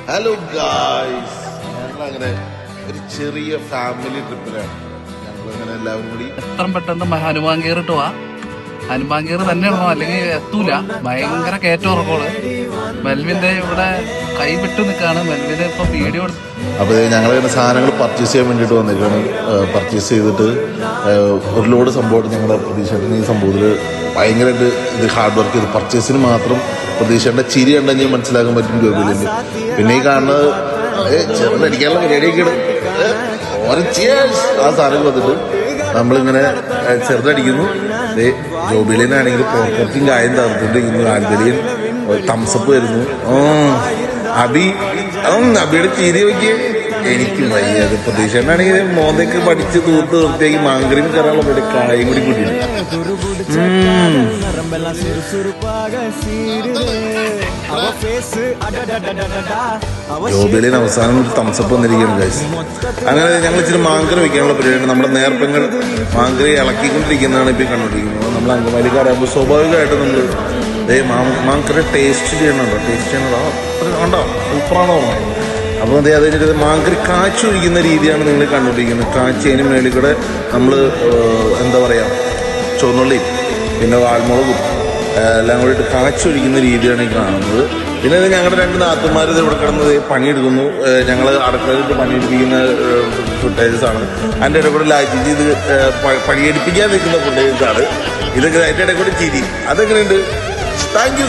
Hello guys, ഞങ്ങളങ്ങനെ ഒരു ചെറിയ ഫാമിലി ട്രിപ്പിലാണ്. ഞങ്ങളിങ്ങനെ എല്ലാവരും കൂടി എത്ര പെട്ടെന്ന് ഹനുമാൻ കയറിട്ട് പോവാ. ഹനുമാൻ കയറി തന്നെ ഉള്ളോ, അല്ലെങ്കിൽ എത്തൂല. ഭയങ്കര കയറ്റം ഉറക്കോള്. മെൽവിന്റെ ഇവിടെ കൈവിട്ട് നിൽക്കാണ്. മെൽവിന് ഇപ്പൊ വീഡിയോ എടുത്തു. അപ്പോൾ ഞങ്ങളിങ്ങനെ സാധനങ്ങൾ പർച്ചേസ് ചെയ്യാൻ വേണ്ടിയിട്ട് വന്നിരിക്കുകയാണ്. പർച്ചേസ് ചെയ്തിട്ട് ഒരു ലോഡ് സംഭവമായിട്ട് ഞങ്ങളുടെ പ്രതീക്ഷേട്ടൻ ഈ സംഭവത്തിൽ ഭയങ്കരമായിട്ട് ഇത് ഹാർഡ് വർക്ക് ചെയ്ത് പർച്ചേസിന് മാത്രം പ്രതീക്ഷേട്ടൻ്റെ ചിരി ഉണ്ടെങ്കിൽ മനസ്സിലാക്കാൻ പറ്റും ജോബിലിൻ്റെ. പിന്നെ ഈ കാണുന്നത് ചെറുതടിക്കാനുള്ള പരിപാടിയൊക്കെ ഇടും. ആ സാധനം വന്നിട്ട് നമ്മളിങ്ങനെ ചെറുതടിക്കുന്നു. ജോബിലിനാണെങ്കിൽ പോക്കറ്റും കായം തകർത്തിട്ട് ഇന്ന് ആൽബലിയൻ തംസപ്പ് വരുന്നു. അബിയുടെ ചിരി നോക്കി എനിക്ക് വയ്യ. അത് പ്രതീക്ഷേട്ടനാണെങ്കിൽ മോന്തയ്ക്ക് പഠിച്ച് തൂത്ത് വൃത്തിയാക്കി മാങ്കരിയും കയറാനുള്ള പോലെ കായും കൂടി കൂട്ടിയിട്ട് ജോബിലിന് അവസാനം ഒരു തംസപ്പ് വന്നിരിക്കുകയാണ് ഗൈസ്. അങ്ങനെ ഞങ്ങൾ ഇച്ചിരി മാങ്കറി വയ്ക്കാനുള്ള പരിപാടിയാണ്. നമ്മുടെ നേർപ്പങ്ങൾ മാങ്കറി ഇളക്കിക്കൊണ്ടിരിക്കുന്നതാണ് ഇപ്പം കണ്ടുകൊണ്ടിരിക്കുന്നത്. നമ്മൾ അങ്കമാലിക്കാരാകുമ്പോൾ സ്വാഭാവികമായിട്ട് നമ്മൾ മാങ്കറി ടേസ്റ്റ് ചെയ്യണുണ്ടോ, ഉണ്ടോ സൂപ്പറാണോ. അപ്പോൾ അത് കഴിഞ്ഞിട്ട് മാങ്കറി കാച്ചൊഴിക്കുന്ന രീതിയാണ് നിങ്ങൾ കണ്ടുകൊണ്ടിരിക്കുന്നത്. കാച്ചതിന് മേളിൽ കൂടെ നമ്മൾ എന്താ പറയുക, ചുവന്നുള്ളിയും പിന്നെ വാൽമുളകും എല്ലാം കൂടിയിട്ട് കാച്ചൊഴിക്കുന്ന രീതിയാണ് ഈ കാണുന്നത്. പിന്നെ ഞങ്ങളുടെ രണ്ട് നാത്തുമാർ ഇത് ഇവിടെ കിടന്നത് പണിയെടുക്കുന്നു. ഞങ്ങൾ അടുക്കളയിട്ട് പണിയെടുപ്പിക്കുന്ന ഫുട്ടേജസാണ്. അതിൻ്റെ ഇടയിൽ കൂടെ ലായിച്ച് ഇത് പണിയെടുപ്പിക്കാൻ നിൽക്കുന്ന ഫുട്ടേജസാണ്. ഇതൊക്കെ അതിൻ്റെ ഇടയിൽ കൂടെ ചിരി. അതെങ്ങനെയുണ്ട്? Thank U.